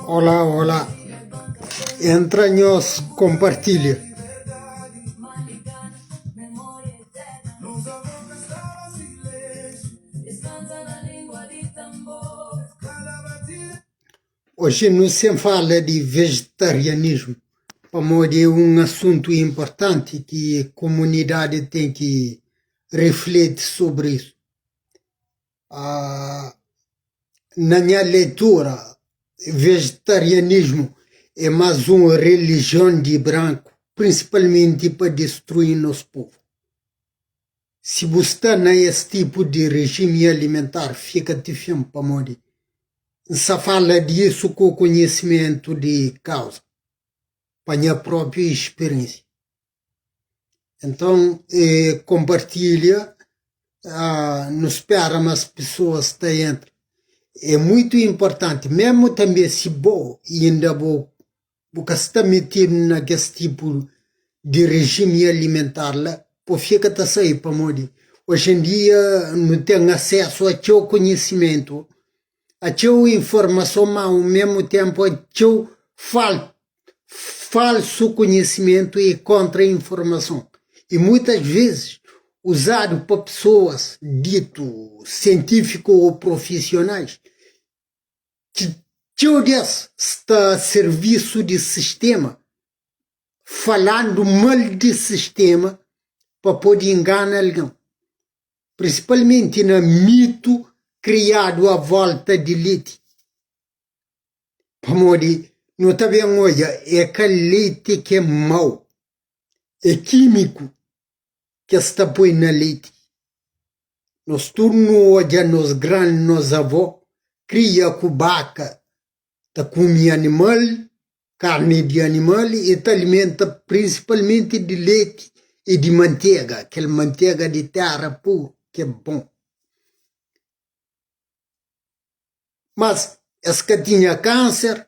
Olá, olá. Entra nós, compartilha. Hoje não se fala de vegetarianismo, como é um assunto importante que a comunidade tem que refletir sobre isso. Na minha leitura, vegetarianismo é mais uma religião de branco, principalmente para destruir nosso povo. Se você está nesse tipo de regime alimentar, fica difícil para morrer. Só fala disso com conhecimento de causa, para a minha própria experiência. Então, compartilha, não espera mais pessoas que entram. É muito importante, mesmo também se bom e ainda bom, porque está metido naquele tipo de regime alimentar lá, por fica tá sair para morrer. Hoje em dia não tem acesso a seu conhecimento, a sua informação, mas ao mesmo tempo a seu falso conhecimento e contra-informação. E muitas vezes usado por pessoas dito científicos ou profissionais que está a serviço de sistema, falando mal de sistema para poder enganar alguém. Principalmente no mito criado à volta de leite. Pamori, não está bem, olha, é aquele leite que é mau, é químico que está põe na leite. Nós turno hoje, nos grandes, nos avós, cria cubaca, tá come animal, carne de animal e te alimenta principalmente de leite e de manteiga, aquela manteiga de terra pura, que é bom. Mas esse que tinha câncer,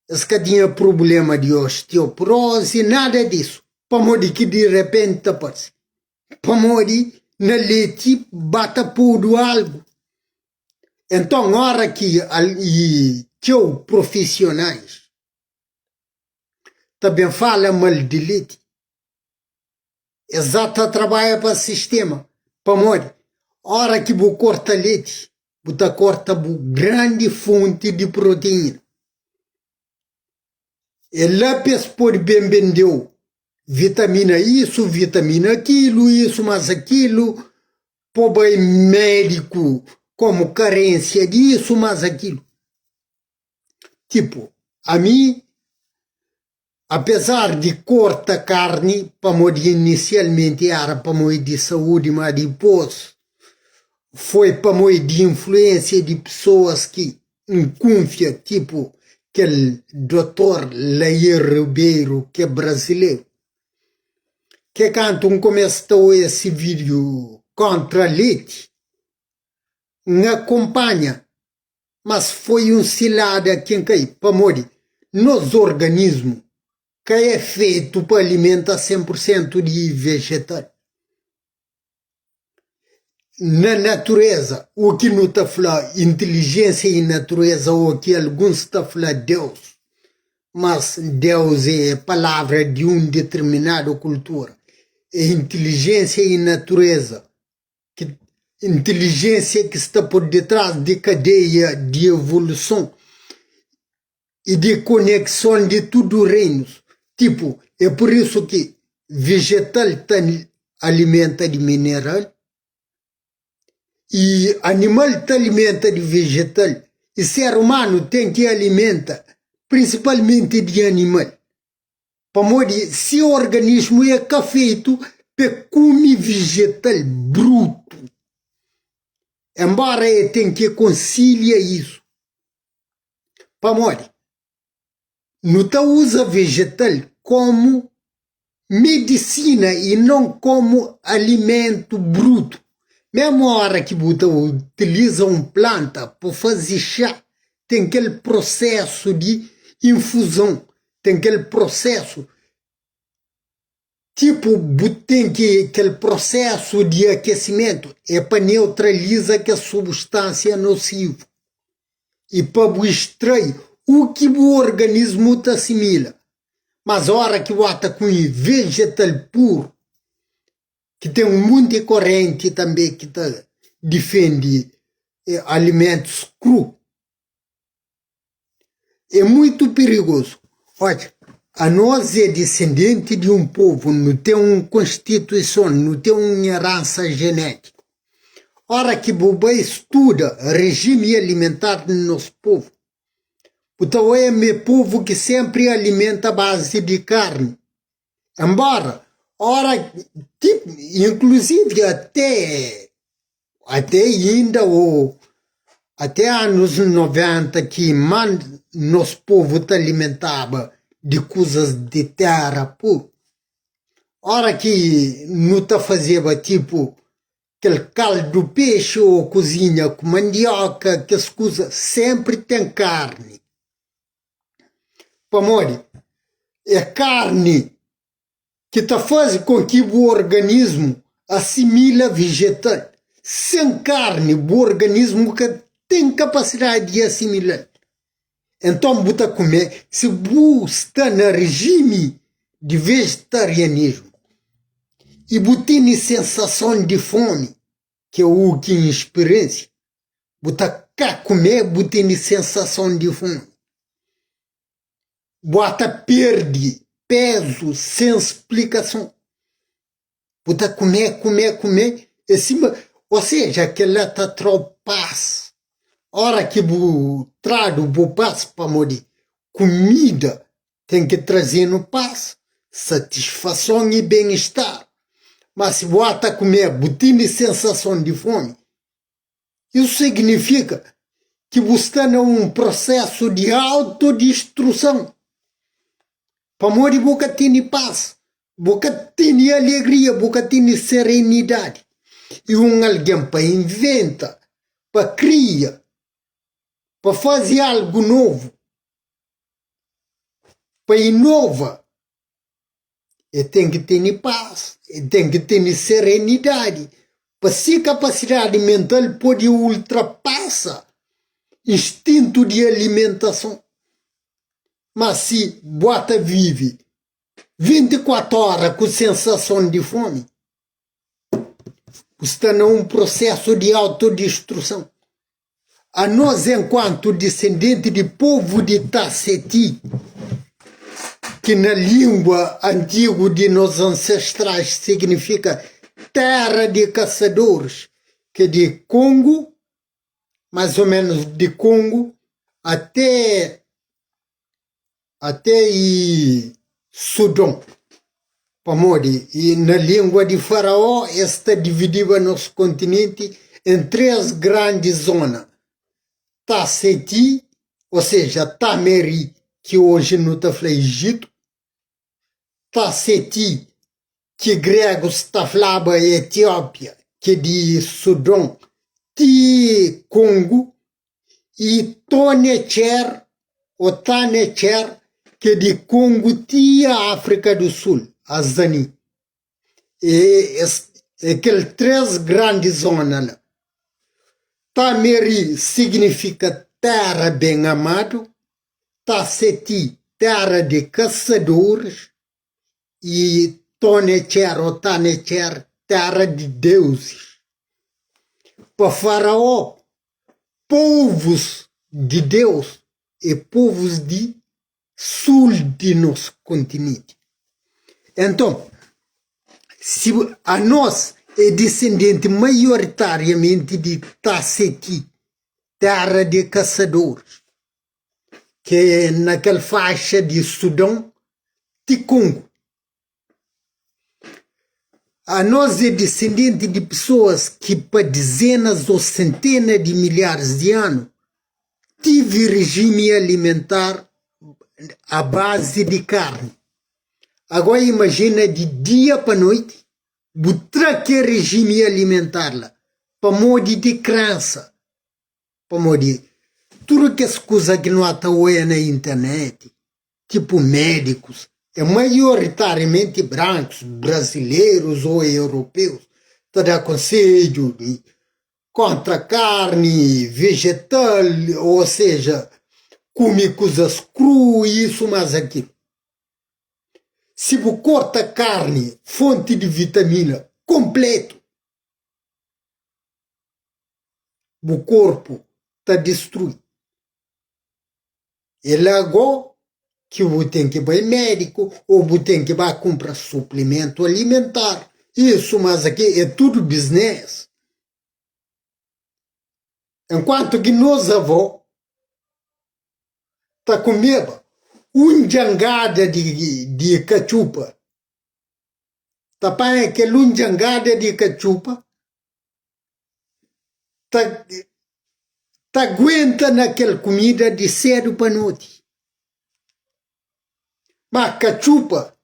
esse que tinha problema de osteoporose, nada disso. Pamodi que de repente aparece. Pamodi na leite bata por algo. Então, hora que os profissionais também falam mal de leite, exato trabalha para o sistema. Pamodi, hora que você corta leite, você corta uma grande fonte de proteína. E lá pode bem vender vitamina isso, vitamina aquilo, isso, mas aquilo, pobre médico, como carência disso, mas aquilo. Tipo, a mim, apesar de cortar carne, para morrer inicialmente era para morrer de saúde, mas depois foi para morrer de influência de pessoas que confiam, tipo aquele doutor Lair Ribeiro, que é brasileiro, que quando começou esse vídeo contra leite, me acompanha, mas foi cilada quem caiu, para morrer. Nos organismos, que é feito para alimentar 100% de vegetal. Na natureza, o que não está falando inteligência e natureza, o que alguns estão falando Deus, mas Deus é palavra de uma determinada cultura. É inteligência e natureza, inteligência que está por detrás de cadeia de evolução e de conexão de tudo reinos. Tipo, é por isso que vegetal alimenta de mineral e animal alimenta de vegetal e ser humano tem que alimenta principalmente de animal. Para se o organismo é feito para comer vegetal bruto, embora ele tenha que conciliar isso. Para não tá usa vegetal como medicina e não como alimento bruto. Mesmo a hora que você utiliza uma planta para fazer chá, tem aquele processo de infusão, tem aquele processo tipo, tem que aquele processo de aquecimento é para neutralizar que a substância nociva e para extrair o que o organismo te assimila. Mas a hora que o ata com vegetal puro, que tem um monte de corrente também que defende alimentos crus, é muito perigoso. Olha, a nós é descendente de um povo, não tem uma constituição, não tem uma herança genética. Ora que Boba estuda regime alimentar do nosso povo, então é meu povo que sempre alimenta a base de carne. Embora, ora, tipo, inclusive até ainda até anos 90 que nosso povo te alimentava de coisas de terra pura. Ora que não te fazia tipo aquele caldo de peixe ou cozinha com mandioca, que as coisas sempre tem carne. Pamori, é carne que te faz com que o organismo assimila vegetal. Sem carne, o organismo que tem capacidade de assimilar. Então, você comer, se você está no regime de vegetarianismo e você tem sensação de fome, que é o que é experiência, você quer comer, você tem sensação de fome. Você perde peso sem explicação. Você comer, e cima, ou seja, que ela está tropas. Hora que o trago o paz para morrer, comida tem que trazer no paz, satisfação e bem-estar. Mas se você comer, tem sensação de fome, isso significa que você está num processo de autodestruição. Para morrer, você tem paz, você tem alegria, você tem serenidade. E alguém para inventa, para criar, para fazer algo novo, para inovar, e tem que ter paz, e tem que ter serenidade, para se capacidade mental pode ultrapassar instinto de alimentação. Mas se bota vive 24 horas com sensação de fome, está num processo de autodestruição. A nós, enquanto descendente de povo de Taceti, que na língua antiga de nossos ancestrais significa terra de caçadores, que de Congo, mais ou menos de Congo, até Sudão. E na língua de Faraó, está dividida nosso continente em 3 grandes zonas. Taceti, ou seja, Tameri, que hoje não está falando Egito. Taceti, que gregos está falando Etiópia, que de Sudão, de Congo. E Tonecher, ou Tanecher, que de Congo, de África do Sul, Azani. E aquelas 3 grandes zonas lá. Tameri significa terra bem amado, Taceti, terra de caçadores, e Tonecher ou Tanecher, terra de deuses. Para Faraó, povos de Deus e povos de sul de nosso continente. Então, se a nós é descendente maioritariamente de Taceti, terra de caçadores, que é naquela faixa de Sudão, de Congo. A nós é descendente de pessoas que, para dezenas ou centenas de milhares de anos, tive regime alimentar à base de carne. Agora imagina de dia para noite, botar que regime alimentar lá, para morrer de crença, para morrer. Tudo que as coisas que não estão na internet, tipo médicos, é maioritariamente brancos, brasileiros ou europeus, está conselho contra carne vegetal, ou seja, come coisas cruas, isso, mas aquilo. Se você corta carne, fonte de vitamina, completo, o corpo está destruído. E logo que você tem que ir ao médico, ou você tem que ir comprar suplemento alimentar. Isso, mas aqui é tudo business. Enquanto que nós avós tá comendo jangada de cachupa. Tá para que jangada de cachupa tá aguenta naquela comida de cedo para noite. Mas cachupa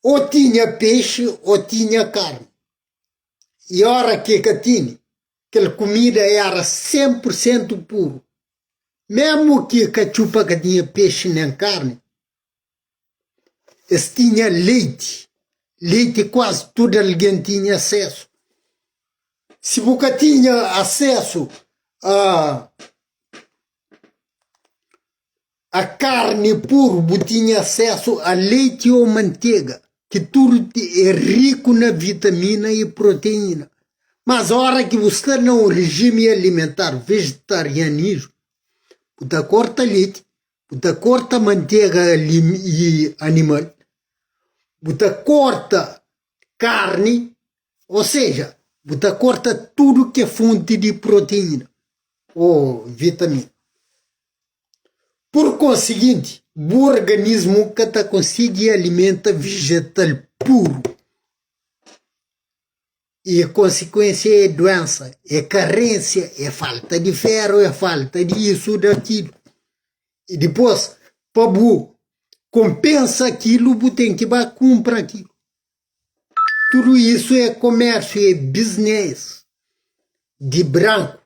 ou tinha peixe ou tinha carne. E a hora que tinha, aquela comida era 100% puro. Mesmo que cachupa que tinha peixe nem carne, eles tinham leite. Leite quase todo alguém tinha acesso. Se você tinha acesso a carne pura, você tinha acesso a leite ou manteiga, que tudo é rico na vitamina e proteína. Mas a hora que você está num regime alimentar vegetarianismo, você corta leite, você corta manteiga e animal, você corta carne, ou seja, você corta tudo que é fonte de proteína ou vitamina. Por conseguinte, o organismo que está consegue alimenta vegetal puro. E a consequência é doença, é carência, é falta de ferro, é falta disso, daquilo. E depois, para compensa aquilo, você tem que comprar aquilo. Tudo isso é comércio, é business de branco.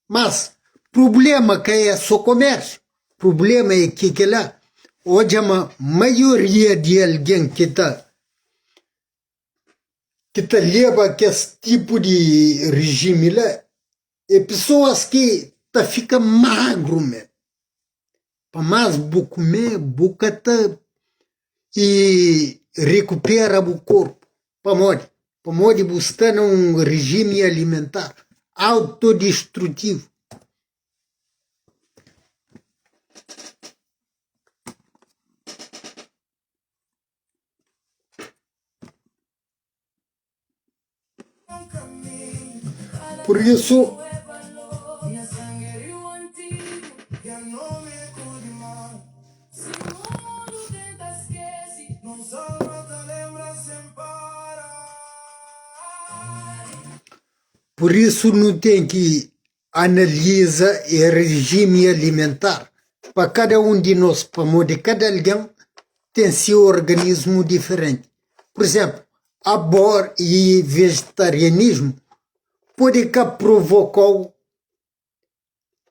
Mas problema que é só comércio. Problema é que lá, hoje a maioria de alguém que leva esse tipo de regime lá, é pessoas que ficam magro mesmo. Para mais comer, boca e recupera o corpo. Para modo buscar num regime alimentar autodestrutivo. Por isso, não tem que analisar o regime alimentar. Para cada um de nós, para modo cada alguém tem seu organismo diferente. Por exemplo, abor e vegetarianismo pode que provocar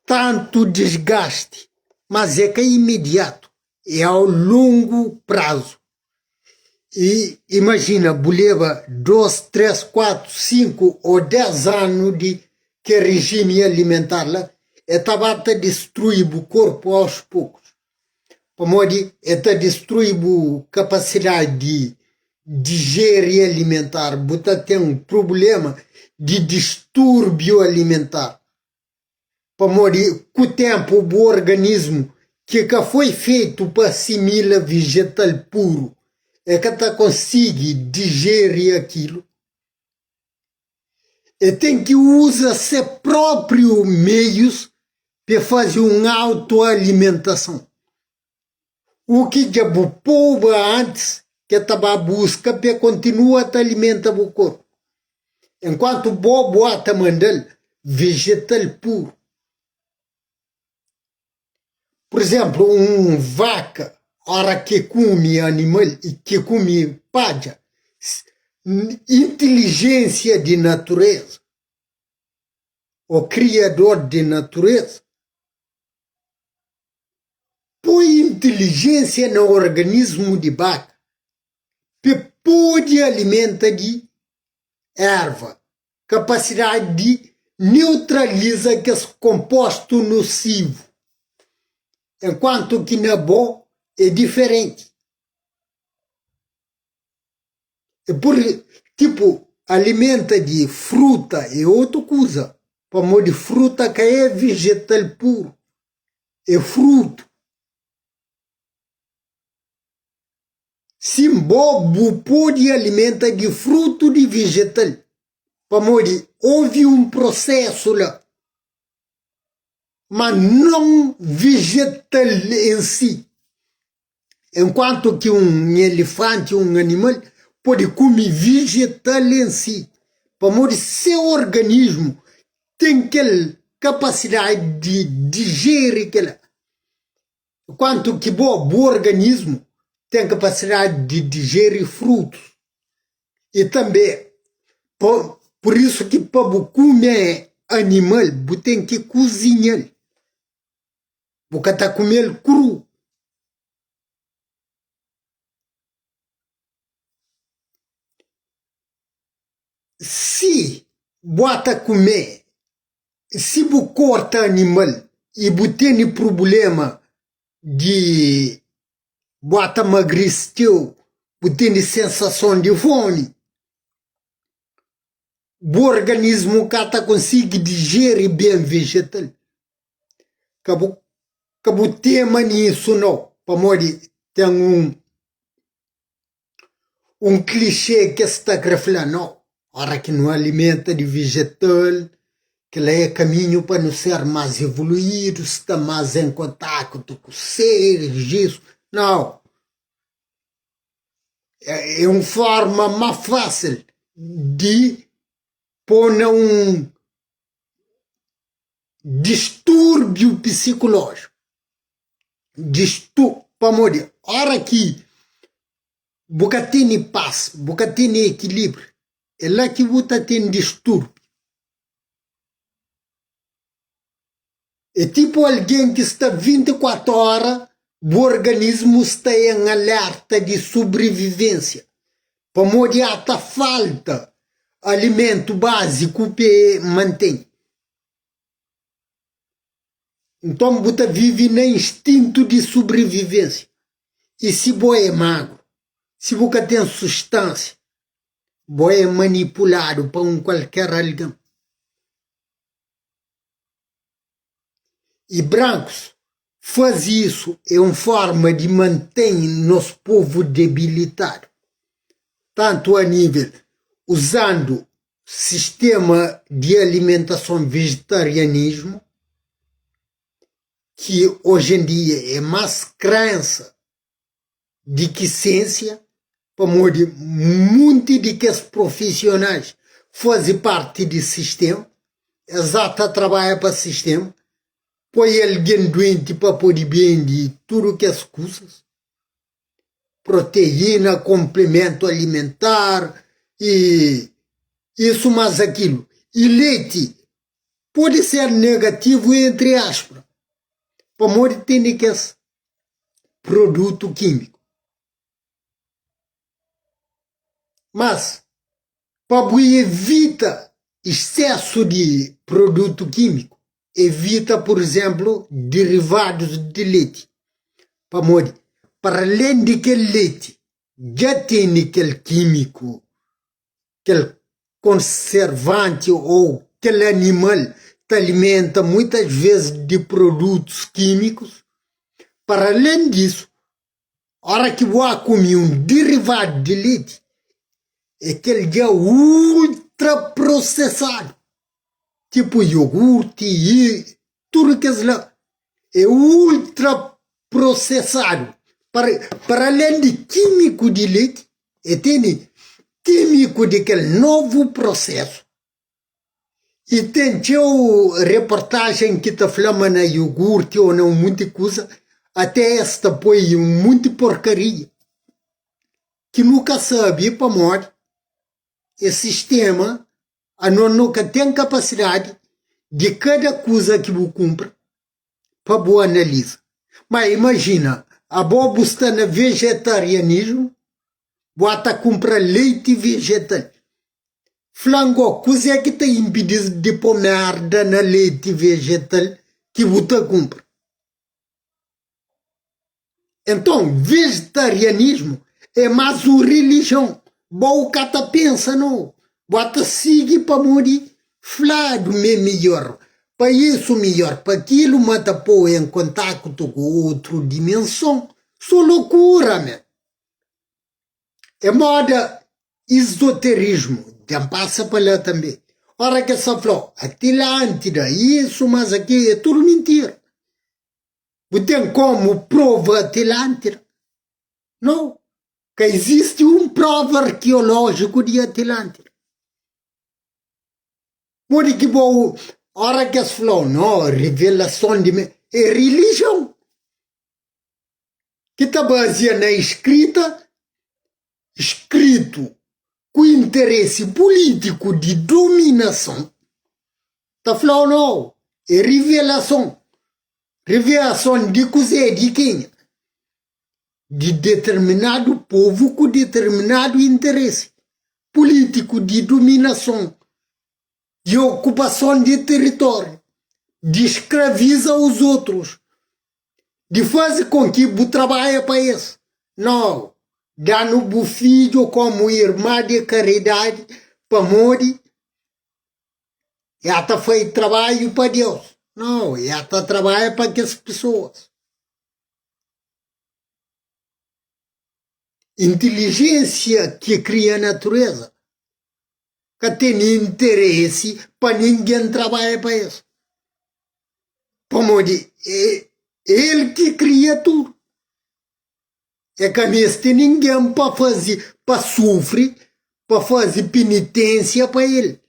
tanto desgaste, mas é que é imediato, é ao longo prazo. E imagina, leva 2, 3, 4, 5 ou 10 anos de que regime alimentar lá, estava a destruir o corpo aos poucos. Para modo, está destruir a capacidade de digerir alimentar, você tem um problema de distúrbio alimentar. Para modo, com o tempo, o organismo que foi feito para assimilar vegetal puro, é que consegue digerir aquilo. E tem que usar seus próprios meios para fazer uma autoalimentação. O que já o povo antes, que estava a busca para continuar a alimentar o corpo. Enquanto o bobo está mandando vegetal puro. Por exemplo, vaca, hora que come animal e que come palha, inteligência de natureza, o criador de natureza, põe inteligência no organismo de vaca. pode alimenta de erva, capacidade de neutralizar aqueles compostos nocivos, enquanto que na boa é diferente. É por tipo, alimenta de fruta é outra coisa. Para de fruta que é vegetal puro, é fruto. Sim, bobo pode alimentar de fruto de vegetal. Para houve um processo lá, mas não vegetal em si. Enquanto que um elefante, um animal, pode comer vegetal em si. Para seu organismo tem aquela capacidade de digerir aquela. Enquanto que o organismo tem capacidade de digerir frutos. E também, por isso que para comer animal, você tem que cozinhar. Você está comendo cru. Se bota comer, se você corta animal e você tem problema de bota emagreceu, você tem sensação de fome, o organismo cata consegue digerir bem vegetal. Cabo tema nisso não. Para morrer tem um clichê que está falando, não. Ora que não alimenta de vegetal, que lá é caminho para não ser mais evoluído, está mais em contato com seres, isso. Não. É uma forma mais fácil de pôr um distúrbio psicológico. Para morrer. Ora que você tem paz, você tem equilíbrio, é lá que você tem distúrbio. É tipo alguém que está 24 horas, o organismo está em alerta de sobrevivência. Para morrer até falta alimento básico que mantém. Então você vive no instinto de sobrevivência. E se você é magro, se você tem substância, você é manipulado por qualquer alguém. E brancos faz isso, é uma forma de manter nosso povo debilitado. Tanto a nível, usando sistema de alimentação vegetarianismo, que hoje em dia é mais crença de que ciência, para muitos de que os profissionais fazem parte do sistema, exata trabalha para o sistema, põe alguém doente para poder bem de tudo que as coisas, proteína, complemento alimentar e isso mais aquilo. E leite pode ser negativo entre aspas, para tem que é produto químico. Mas, para evitar excesso de produto químico, evita, por exemplo, derivados de leite. Para além de que leite já tem aquele químico, aquele conservante ou aquele animal que alimenta muitas vezes de produtos químicos. Para além disso, a hora que você come um derivado de leite, é aquele já ultraprocessado, tipo iogurte e tudo que é ultraprocessado. Para além de químico de leite, tem químico daquele novo processo. E tem reportagem que está falando na iogurte ou não muita coisa, até esta põe muita porcaria. Que nunca sabe para morrer. Esse sistema, a nunca tem capacidade de cada coisa que você compra para boa análise. Mas imagina, a boa está no vegetarianismo, bota comprar leite vegetal. Flango, coisa é que te impede de pôr merda na leite vegetal que você compra? Então, vegetarianismo é mais uma religião. Bom, o cara pensa, não. Bota seguir para morrer. Flado é melhor. Para isso melhor. Para aquilo mata pôr em contato com outra dimensão. Só loucura, man. É moda esoterismo. Já passa para lá também. Ora que essa falou, Atlântida, isso, mas aqui é tudo mentira. Você tem como prova Atlântida? Não. Que existe prova arqueológico de Atlântida. Por que bom, ora que se falou, não, revelação de é religião. Que está baseada na escrito com interesse político de dominação. Está falando, não, é revelação. Revelação de coisa de quem? De determinado povo com determinado interesse político de dominação, de ocupação de território, de escravizar os outros, de fazer com que o trabalho para isso. Não, dando o filho como irmã de caridade para morrer, e até foi trabalho para Deus. Não, e até trabalho para aquelas pessoas. Inteligência que cria a natureza, que tem interesse para ninguém trabalhar para isso. Como de, é ele que cria tudo. É que não tem ninguém para fazer, para sofrer, para fazer penitência para ele.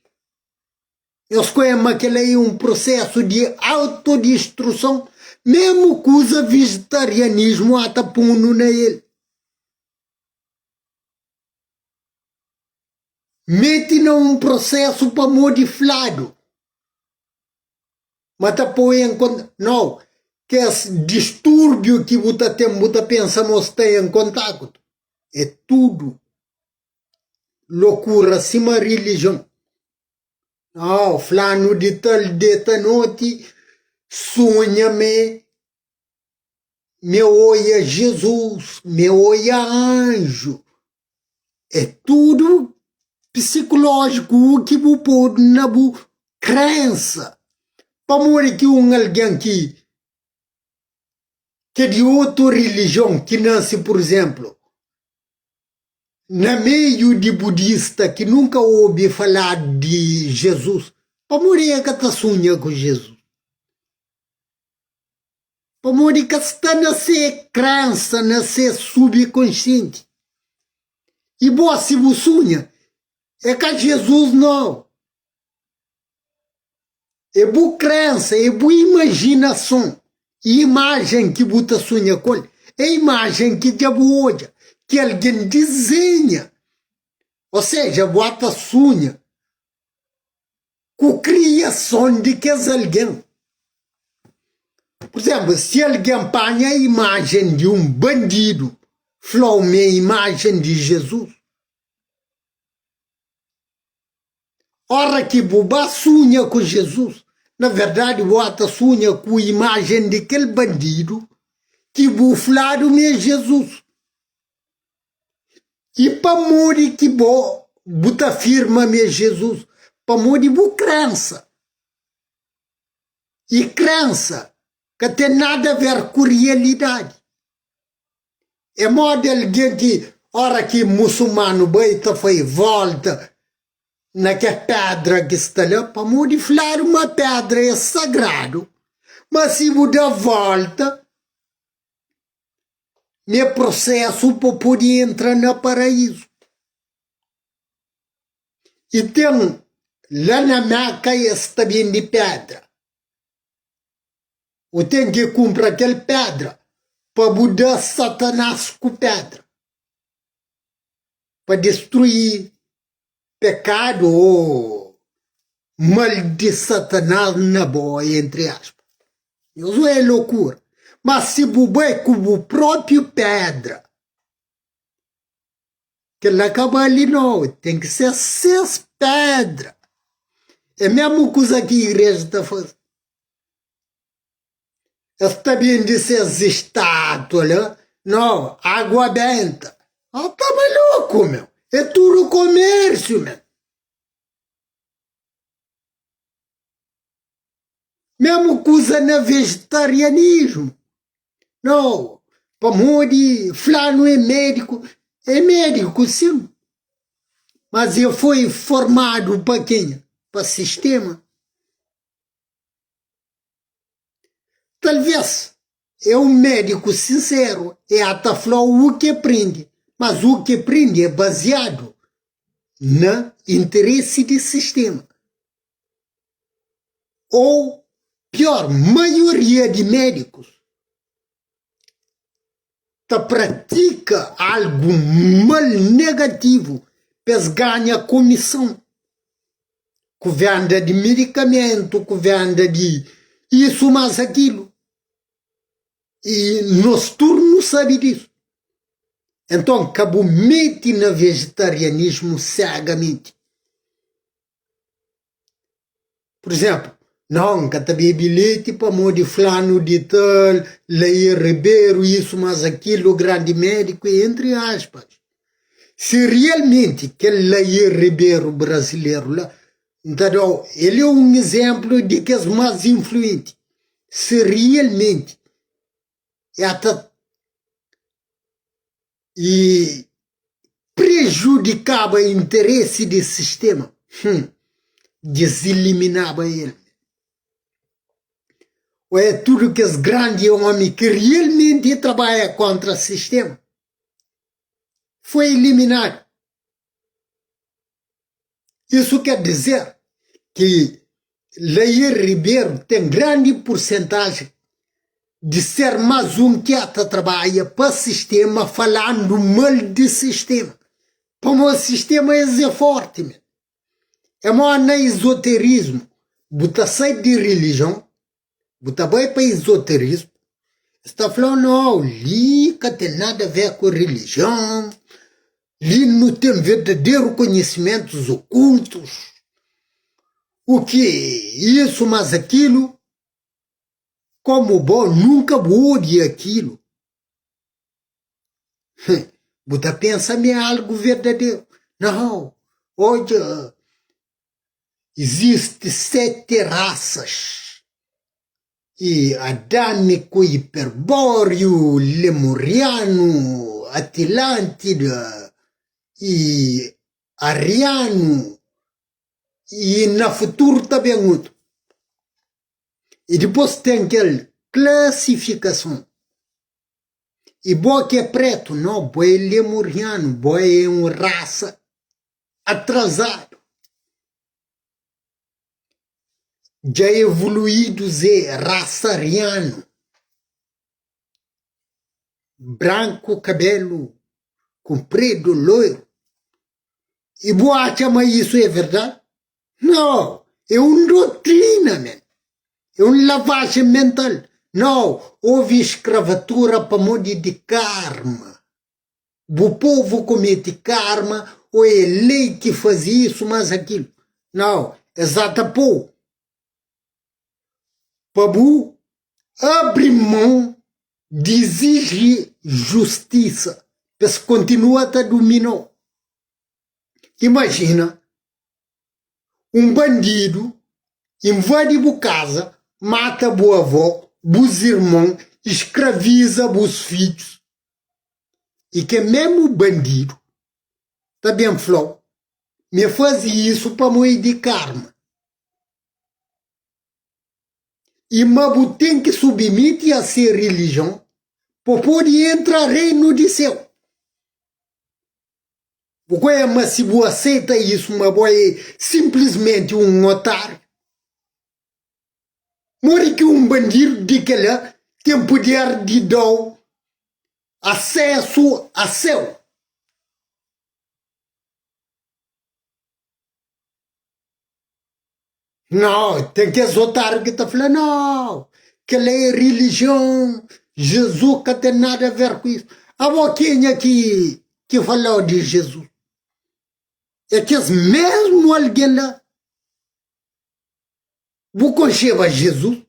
Eu escolho que ele é processo de autodestruição, mesmo que usa vegetarianismo até puno na ele. Mete num processo para modificado. Mas tá põe em conta. Não. Que esse distúrbio que você tem, você pensa mostrar em contato. É tudo loucura, acima religião. Não, flano de tal deta noite, sonha-me, me olha Jesus, me olha anjo. É tudo psicológico, o que você pode na crença. Para morrer que alguém que é de outra religião, que nasce, por exemplo, na meio de budista, que nunca ouve falar de Jesus, para morrer que está sonhando com Jesus. Para morrer que está nascer crença, nascer subconsciente. E boa, se você sonha, é que Jesus não. É boa crença, é boa imaginação. E imagem que você sonha com ele, é imagem que diabo olha, que alguém desenha. Ou seja, bota sonha com criação de que é alguém. Por exemplo, se alguém apanha a imagem de bandido, flaume a imagem de Jesus, ora que boba sonha com Jesus, na verdade bota sonha com a imagem daquele bandido que buflado é Jesus. E para morrer que bota firma é Jesus, para morrer crença. E crença que tem nada a ver com realidade. É modo alguém que, ora que muçulmano beita foi volta naquela pedra que está lá, para modificar uma pedra é sagrado. Mas se mudar volta, é processo para poder entrar no paraíso. E tem lá na Meca está bem de pedra. Ou tem que comprar aquela pedra para mudar Satanás com pedra. Para destruir pecado ou mal de Satanás na boa, entre aspas. Isso é loucura. Mas se bubai com o próprio pedra, que ele acaba ali não, tem que ser 6 pedras. É a mesma coisa que a igreja está fazendo. Está bem de ser estátuas, né? Não, água benta. Ah, tá maluco, meu. É tudo comércio, meu. Mesmo coisa no vegetarianismo. Não, para morrer, fulano é médico. É médico, sim. Mas ele foi formado para quem? Para sistema. Talvez é um médico sincero, é até falar o que aprende, mas o que aprende é baseado no interesse do sistema. Ou, pior, maioria de médicos pratica algo mal negativo, pois ganha comissão, com venda de medicamento, com venda de isso, mas aquilo. E nós turnos sabe disso. Então, acabou mete no vegetarianismo cegamente. Por exemplo, não, que também bilhete para morrer fulano de tal, Laí Ribeiro, isso, mas aquilo, grande médico, entre aspas. Se realmente aquele Laí Ribeiro brasileiro lá, então, ele é um exemplo de que é mais influente. Se realmente até e prejudicava o interesse do sistema, deseliminava ele. Ou é tudo que os grandes homens que realmente trabalham contra o sistema foi eliminado. Isso quer dizer que Laí Ribeiro tem grande porcentagem de ser mais um que trabalha para o sistema, falando mal do sistema. Como o sistema é forte, man. É mais no esoterismo. Você sai de religião, você vai para esoterismo, está falando, não, ali não tem nada a ver com religião, ali não tem verdadeiro conhecimentos ocultos. O que isso, mas aquilo, como bom, nunca mude aquilo. Você pensa em algo verdadeiro. Não, hoje existem 7 raças. E adâmico, hiperbóreo, lemuriano, atlântida, e ariano, e na futuro também outro. E depois tem aquela classificação. E boa que é preto, não, boa é lemuriano, boa é uma raça atrasada. Já evoluído é raça ariano. Branco, cabelo comprido, loiro. E boa chama isso é verdade? Não, é uma doutrina, man. É uma lavagem mental. Não, houve escravatura para morrer de karma. O povo comete karma, ou é lei que faz isso, mas aquilo. Não, exata pô. Pabu abre mão de exigir justiça, mas continua a dominar. Imagina, um bandido invade a casa, mata a avó, os irmãos, escraviza os filhos. E que mesmo bandido, tá bem falou, me faz isso para morrer de karma. E Mabu tem que submeter a ser religião para poder entrar no reino de céu. Porque mas se você aceita isso, Mabu é simplesmente um otário. Morre que um bandido de que lá tem poder de dar acesso a céu. Não, tem que exotar que está falando, não, que ela é religião, Jesus não tem nada a ver com isso. A boquinha que falou de Jesus. É que mesmo alguém lá, vou conhecer Jesus,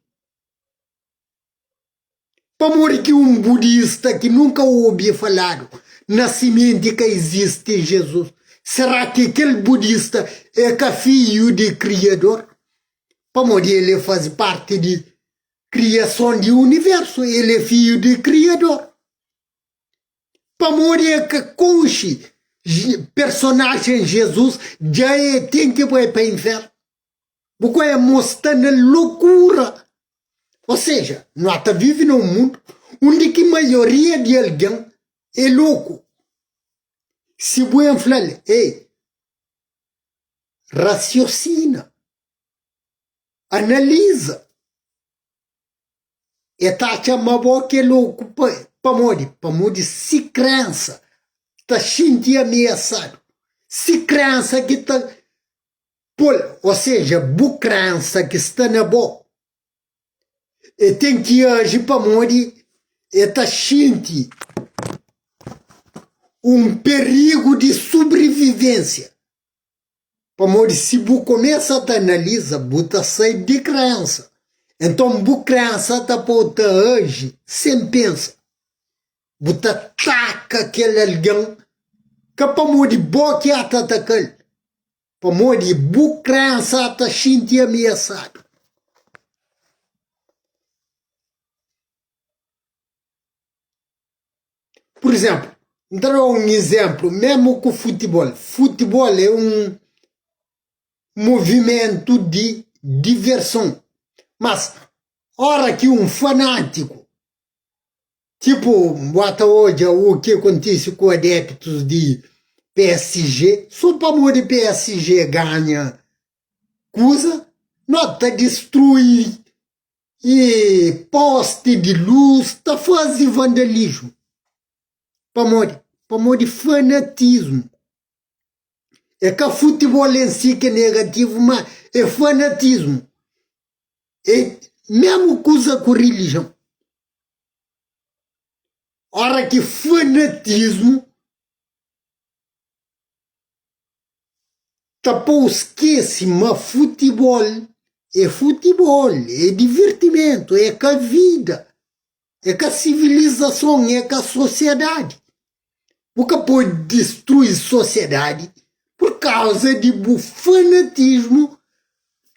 para morrer que budista que nunca ouvi falar nascimento que existe Jesus. Será que aquele budista é que filho de Criador? Para morrer ele faz parte de criação do universo, ele é filho de Criador. Para morrer que conche personagem Jesus já tem que ir para o inferno. Porque é mostrando loucura. Ou seja, nós vivemos num mundo onde que a maioria de alguém é louco. Se você falar, ei, raciocina, analisa, e tá chamando que é louco para morrer, se crença, está sentindo ameaçado, se crença que está, ou seja, bu crença que está na boca, e tem que agir para morrer, e está sentindo perigo de sobrevivência. Para morrer, se você começa a analisar, você está saindo de crença. Então, você crença está para agir sem pensar. Você ataca aquele alguém que para morrer, boque ataca aquele. Para morrer, você crença está sentindo ameaçado. Por exemplo, dar um exemplo, mesmo com o futebol. Futebol é um movimento de diversão. Mas, hora que um fanático, tipo, bota hoje o que acontece com adeptos de PSG, só para morrer PSG ganha coisa, nota destruir e poste de luz, está fazendo vandalismo. Para morrer fanatismo. É que o futebol em si que é negativo, mas é fanatismo. É mesmo coisa com religião. Ora que fanatismo tapou esquece, mas futebol, é divertimento, é que a vida, é que a civilização, é que a sociedade. Porque pode destruir a sociedade por causa de fanatismo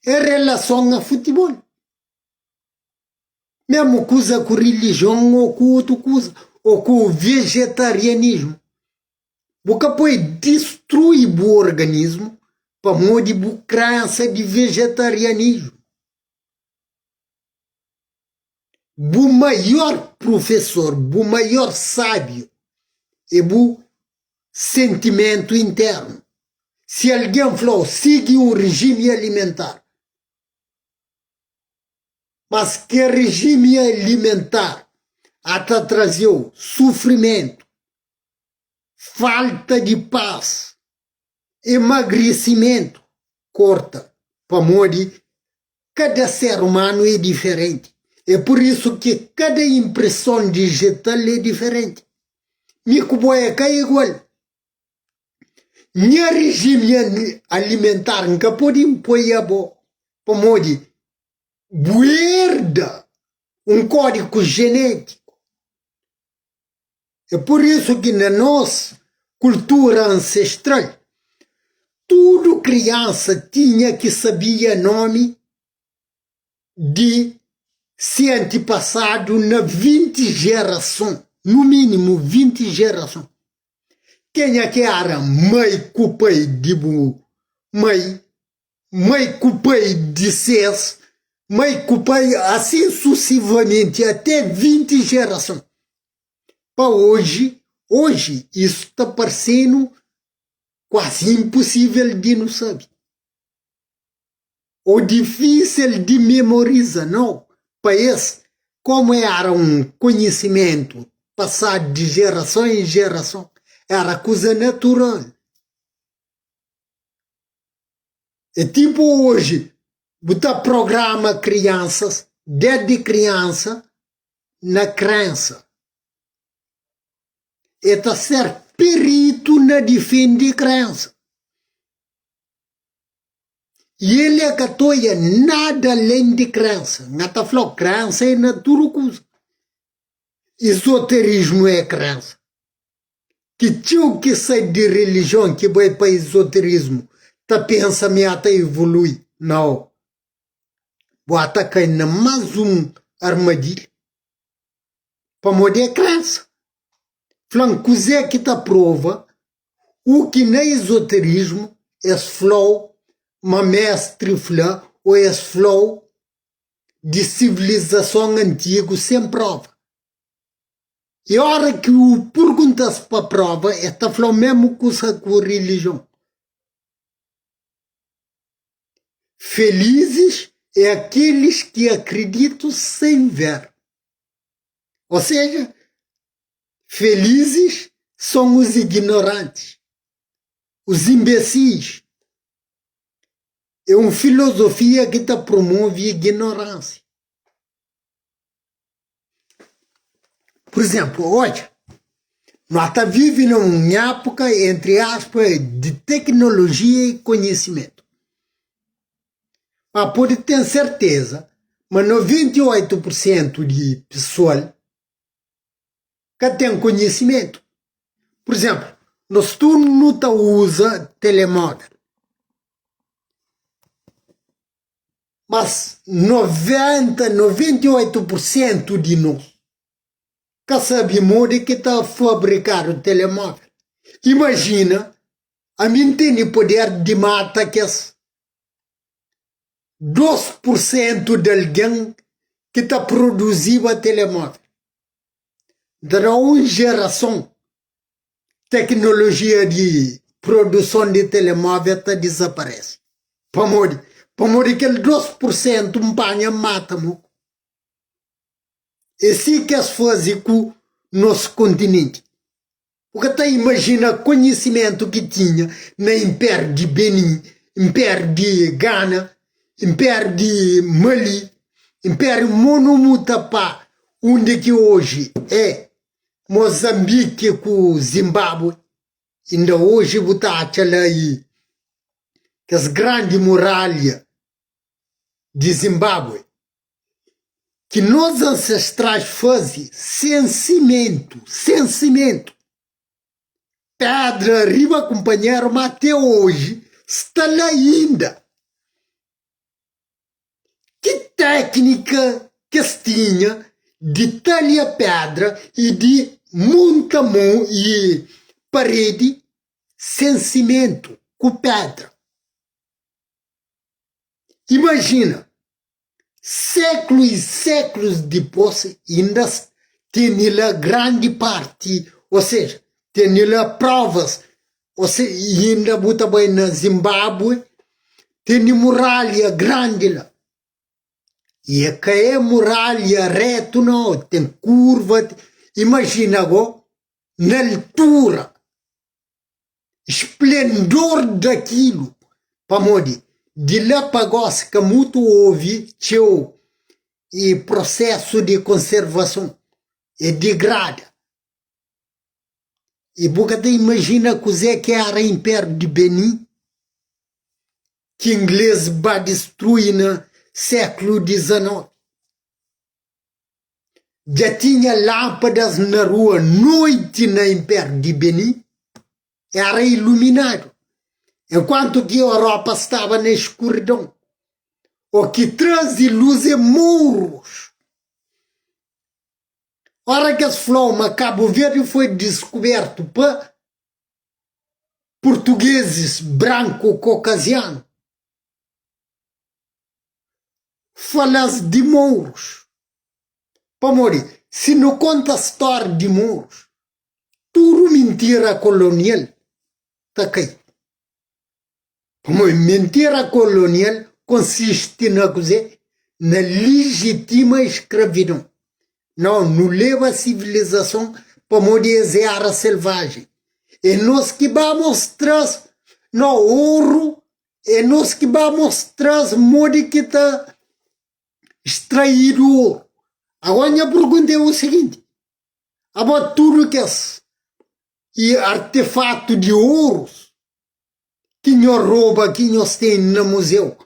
em relação ao futebol. Mesmo coisa com religião ou com outra coisa, ou com o vegetarianismo. Porque pode destruir o organismo para morrer de crença de vegetarianismo. O maior professor, o maior sábio, é o sentimento interno. Se alguém falou, siga um regime alimentar, mas que regime alimentar até trazeu sofrimento, falta de paz, emagrecimento, corta, para morrer, cada ser humano é diferente. É por isso que cada impressão digital é diferente. Mico boeca é igual. Minha regime alimentar nunca pode impor a boa. Para morrer, guarda um código genético. É por isso que na nossa cultura ancestral, tudo criança tinha que saber nome de seu antepassado na 20 gerações, no mínimo 20 gerações. Quem é que era mãe com pai de mãe com pai de seis, mãe com pai assim sucessivamente até 20 gerações. Para hoje isso está parecendo quase impossível de não saber. Ou difícil de memorizar, não. Para esse, como era um conhecimento passado de geração em geração, era coisa natural. É tipo hoje, botar programa crianças, desde criança, na crença. É tá ser perito na defesa de crença. E ele acatoia nada além de crença. Ngata falou, crença é natural coisa. Esoterismo é crença. Que tio que sai de religião que vai para esoterismo, tá pensa me até evolui. Não. Bota cai na mais armadilha. Para morrer crença. Falando que tá prova, o que não é esoterismo, é flow, uma mestre flá, ou é flow de civilização antiga sem prova. E a hora que o perguntas para a prova, é tá falando mesmo coisa com a religião. Felizes é aqueles que acreditam sem ver. Ou seja, felizes são os ignorantes, os imbecis. É uma filosofia que promove a ignorância. Por exemplo, hoje, nós vivemos numa época, entre aspas, de tecnologia e conhecimento. Mas pode ter certeza, mas 98% de pessoas que têm conhecimento. Por exemplo, nós tu não usa telemóvel. Mas 98% de nós que sabemos de que está a fabricar o telemóvel. Imagina, a mim tem poder de matar que 2% de alguém que está produzindo o telemóvel. Dará uma geração, tecnologia de produção de telemóvel está desaparece. Para morrer aquele 2% mata-mo. E assim que as fazem com o nosso continente. Porque até imagina o conhecimento que tinha no Império de Benin, Império de Ghana, Império de Mali, Império Monomutapá, onde que hoje é Moçambique com Zimbábue. Ainda hoje botar aí que as grandes muralhas de Zimbábue que nossos ancestrais faziam sem cimento. Pedra arriba, companheiro, mas até hoje está lá ainda. Que técnica que se tinha de talhar pedra e de montar e parede sem cimento, com pedra. Imagina. Séculos e séculos depois, ainda tem lá grande parte, ou seja, tem lá provas, ou seja, ainda bota bem na Zimbábue, tem muralha grande lá. E é que é muralha reto, não, tem curva, imagina agora, na altura, esplendor daquilo, para morrer. De lá para agora, que muito houve, e processo de conservação e degrada. E você imagina que era o Império de Benin, que inglês vai destruir no século XIX. Já tinha lâmpadas na rua, noite no Império de Benin, era iluminado. Enquanto que a Europa estava na escuridão. O que traz luz é muros. Ora que esse floma Cabo Verde foi descoberto por portugueses branco-caucasianos. Falas de muros. Para morrer, se não conta a história de muros, tudo mentira colonial. Está caído. Mentira colonial consiste na legítima escravidão. Não leva a civilização para morrer a selvagem. E nós que vamos mostrar no ouro, e nós que vamos mostrar modo que está extraído o ouro. Agora a minha pergunta é o seguinte: agora tudo que é e artefato de ouros que nós rouba, que nós tem no museu,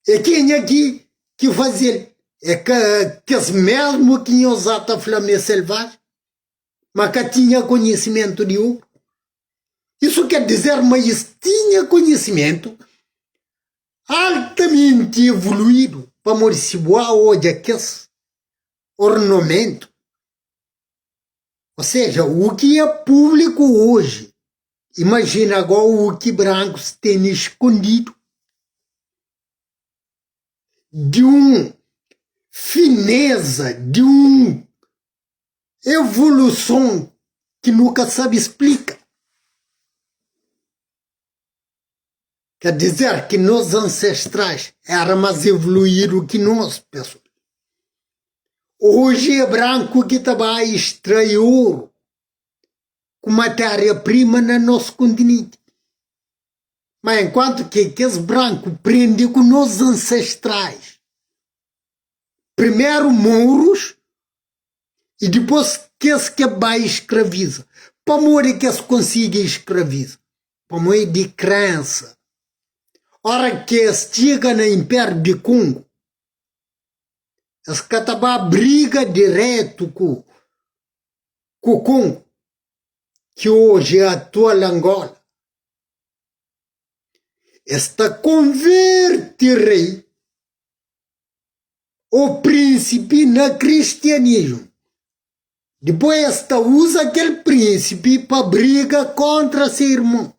E quem aqui que fazer? É que os mesmos que usavam a flame selvagem, mas que tinha conhecimento de ouro. Isso quer dizer, mas tinha conhecimento altamente evoluído para morciboar hoje aqueles ornamento. Ou seja, o que é público hoje, imagina agora o que brancos têm escondido de fineza, de evolução que nunca sabe explicar. Quer dizer que nossos ancestrais eram mais evoluídos que nós, pessoal. Hoje é branco que estava a extrair ouro com matéria-prima no nosso continente. Mas enquanto que esse branco prende com nossos ancestrais, primeiro mouros e depois que vai escraviza. Para morrer que se consiga escraviza. Para morrer de crença. Ora que chega no Império de Congo, as catabá briga direto com o Congo, que hoje é a atual Angola. Esta converte rei o príncipe no cristianismo. Depois esta usa aquele príncipe para briga contra seu irmão.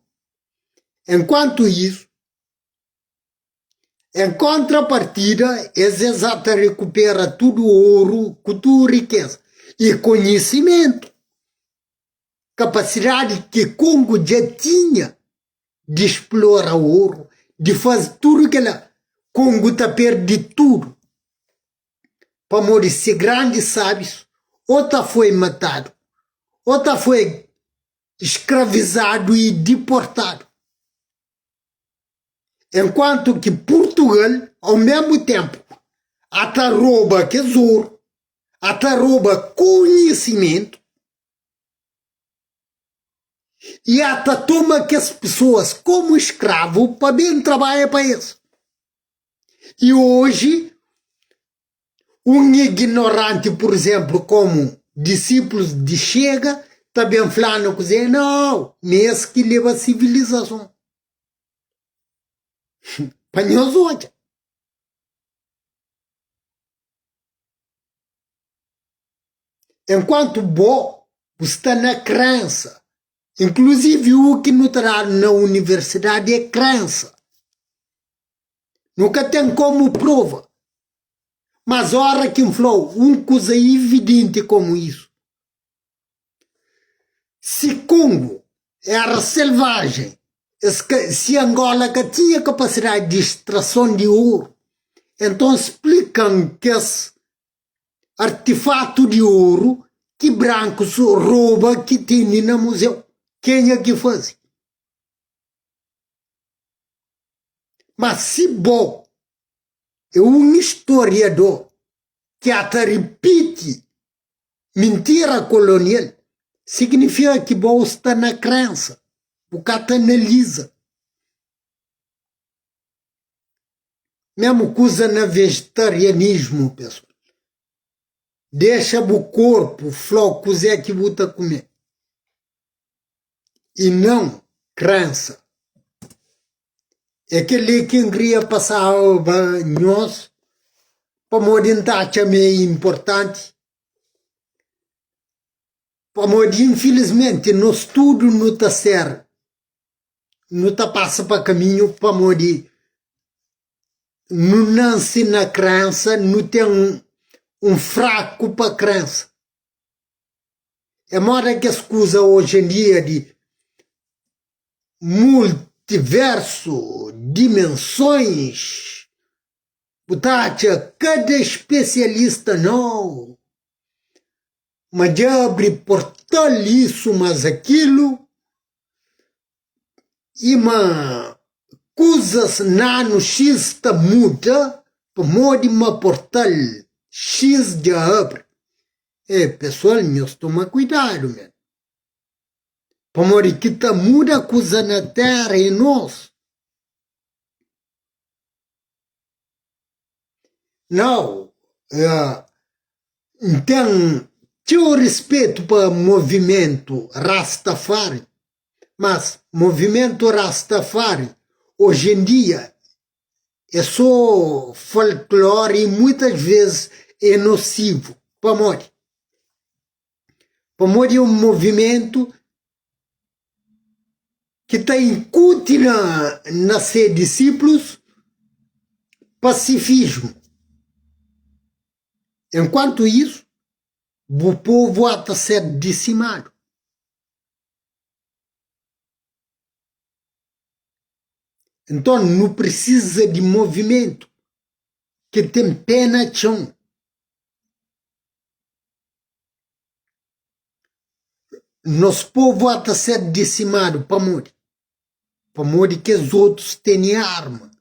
Enquanto isso, em contrapartida, exata recupera tudo o ouro, toda a riqueza e conhecimento. Capacidade que Congo já tinha de explorar o ouro, de fazer tudo que ela... Congo está perdido tudo. Para morrer se grandes sábios, outra foi matado, outra foi escravizado e deportado. Enquanto que Portugal, ao mesmo tempo, até rouba tesouro, até rouba conhecimento, e até toma que as pessoas como escravo para bem trabalhar para isso. E hoje, um ignorante, por exemplo, como discípulos de Chega, também falando com ele, não, nesse que leva a civilização. Panhoso hoje. Enquanto bom está na crença, inclusive o que não terá na universidade é crença. Nunca tem como prova. Mas hora que falou, coisa evidente como isso. Se Congo era selvagem, se Angola que tinha capacidade de extração de ouro, então explicam que esse artefato de ouro que brancos rouba que tem no museu. Quem é que faz? Mas se bom é um historiador que até repite mentira colonial, significa que bom está na crença. O cara analisa. Mesmo coisa no vegetarianismo, pessoal. Deixa o corpo, flocos é que você comer. E não crença. É que ele que queria passar nós para orientar também é importante. Para infelizmente, no estudo não está certo. Não está passa para caminho para morrer. Não nasce na crença, não tem um fraco para crença. É moda que se usa hoje em dia de multiverso, dimensões. Portanto, cada especialista não. Mas abre portal isso, mas aquilo. E uma coisas nano X está muda, para modo uma portal X de abre. Pessoal, meus toma cuidado, man. Para modo que está muda coisa na terra e nós. Não. Então, tinha respeito para o movimento Rastafari, mas movimento Rastafari, hoje em dia, é só folclore e muitas vezes é nocivo para morrer. Para morrer é um movimento que está incute na seus discípulos pacifismo. Enquanto isso, o povo está sendo dizimado. Então, não precisa de movimento que tem pena de chão. Nosso povo está sendo dizimado para morrer. Para morrer que os outros têm arma.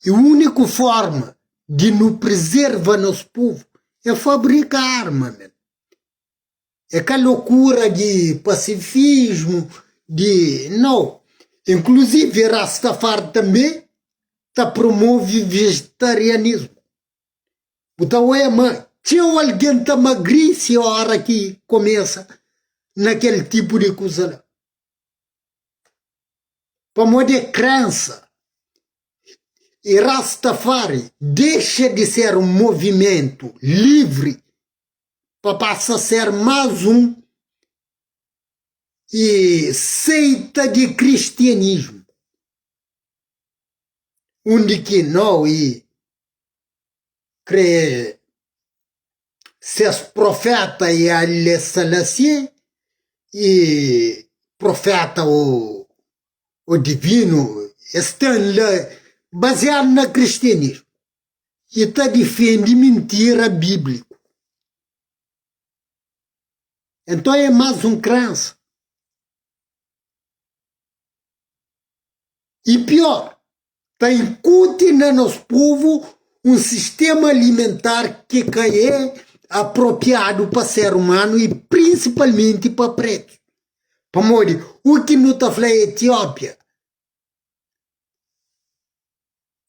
E a única forma de não preservar nosso povo é fabricar arma. Man. É que a loucura de pacifismo, de... Não. Inclusive, Rastafari também está promove vegetarianismo. Então, tinha alguém que emagrece a hora que começa naquele tipo de coisa lá. Para morrer crença. E Rastafari deixa de ser um movimento livre para passar a ser mais um seita de cristianismo. Onde que não crê seus profetas e Haile Selassie e profeta o divino estão lá baseado no cristianismo e está defendendo mentira bíblica. Então é mais um crença. E pior, está incute no nosso povo um sistema alimentar que é apropriado para ser humano e principalmente para preto. Para morrer, o que não está falando Etiópia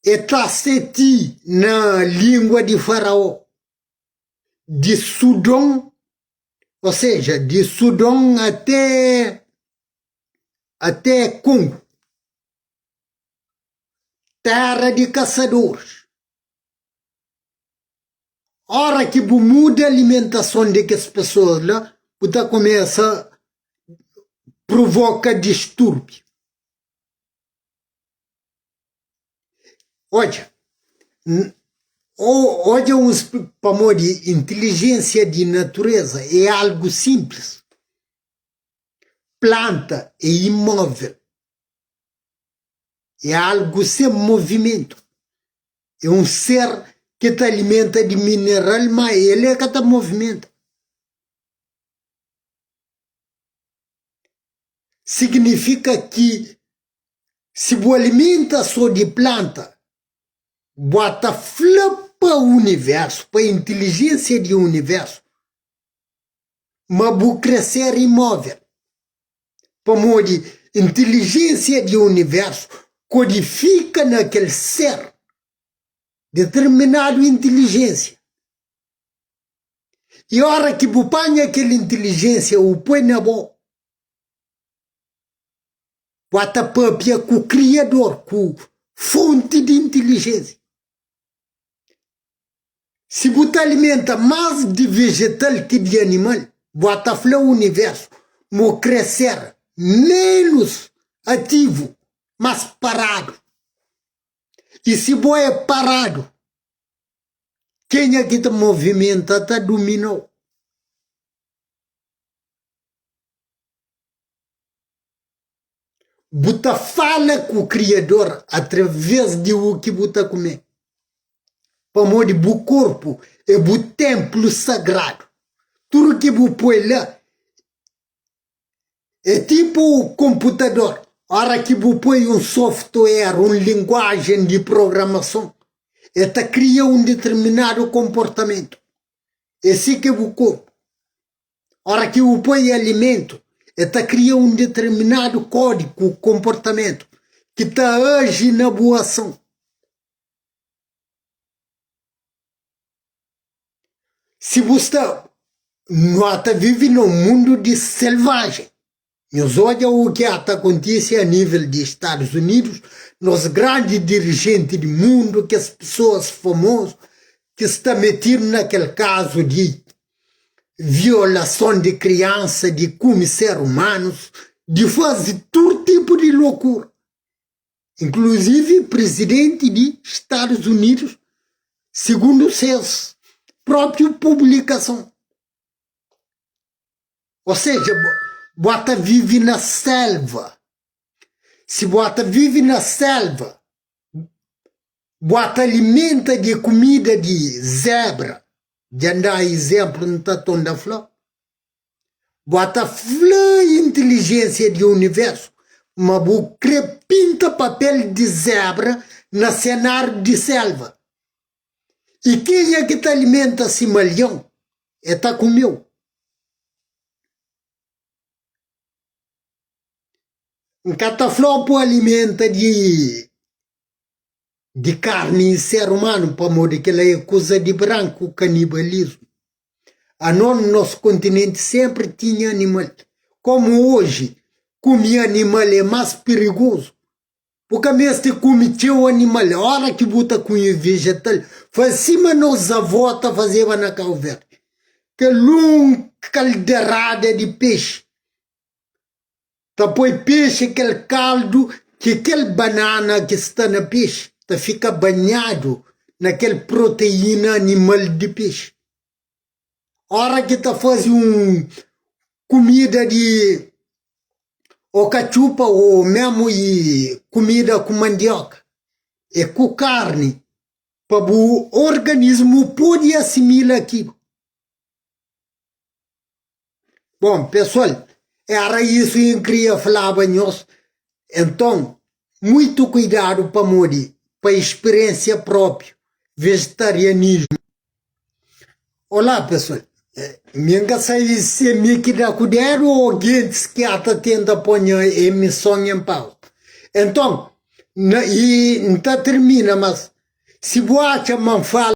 é Taceti na língua de Faraó, de Sudão, ou seja, de Sudão até Congo, terra de caçadores. Hora que muda a alimentação dessas pessoas lá, você começa a provocar distúrbio. Olha, para morrer, inteligência de natureza é algo simples. Planta é imóvel. É algo sem movimento. É um ser que te alimenta de mineral, mas ele é que te movimenta. Significa que se você alimenta só de planta, bota flapa o universo, para a inteligência do universo, mas você crescer imóvel. Para morrer, inteligência do universo codifica naquele ser determinado inteligência. E a hora que você põe aquela inteligência, o põe na boca, bota papia com o criador, com fonte de inteligência. Se você alimenta mais de vegetal que de animal, bota flor o universo, mo crescer menos ativo, mas parado. E se você é parado, quem é que te movimenta, te dominou. Você fala com o Criador através de o que você come. Para morrer o corpo é o templo sagrado. Tudo que você põe lá é tipo o computador. A hora que você põe um software, uma linguagem de programação, ela cria um determinado comportamento. É assim que é o corpo. A hora que você põe alimento, ela cria um determinado código, comportamento, que age na boa ação. Se você nós vive num mundo de selvagem. Nós olhamos o que acontece a nível dos Estados Unidos, nos grandes dirigentes do mundo, que as pessoas famosas que estão metidas naquele caso de violação de criança, de comer seres humanos, de fazer todo tipo de loucura. Inclusive, presidente dos Estados Unidos, segundo suas próprias publicações. Ou seja, bota vive na selva. Se bota vive na selva, bota alimenta de comida de zebra, de andar exemplo no Tatão da Flor, bota flã inteligência do universo, mas pinta papel de zebra na cenário de selva. E quem é que te alimenta esse malhão? É tá comeu. Um cataflopo alimenta de carne e ser humano, para modo que ela é coisa de branco, canibalismo. A nós, no nosso continente, sempre tinha animal. Como hoje, comer animal é mais perigoso. Porque mesmo que come teu animal, a hora que bota com o vegetal, faz cima nos avós faziam na calverta. Que longa caldeirada de peixe. Depois peixe, aquele caldo, que aquele banana que está na peixe, fica banhado naquela proteína animal de peixe. A hora que faz comida de ou cachupa ou mesmo comida com mandioca, é com carne, para o organismo poder assimilar aquilo. Bom, pessoal, era isso que eu queria falar para nós. Então, muito cuidado para morrer, para experiência própria, vegetarianismo. Olá, pessoal. Minha saída se me que dá cuidado ou alguém que até tenta pôr a emissão em pausa. Então, e não termina, mas se boa man fala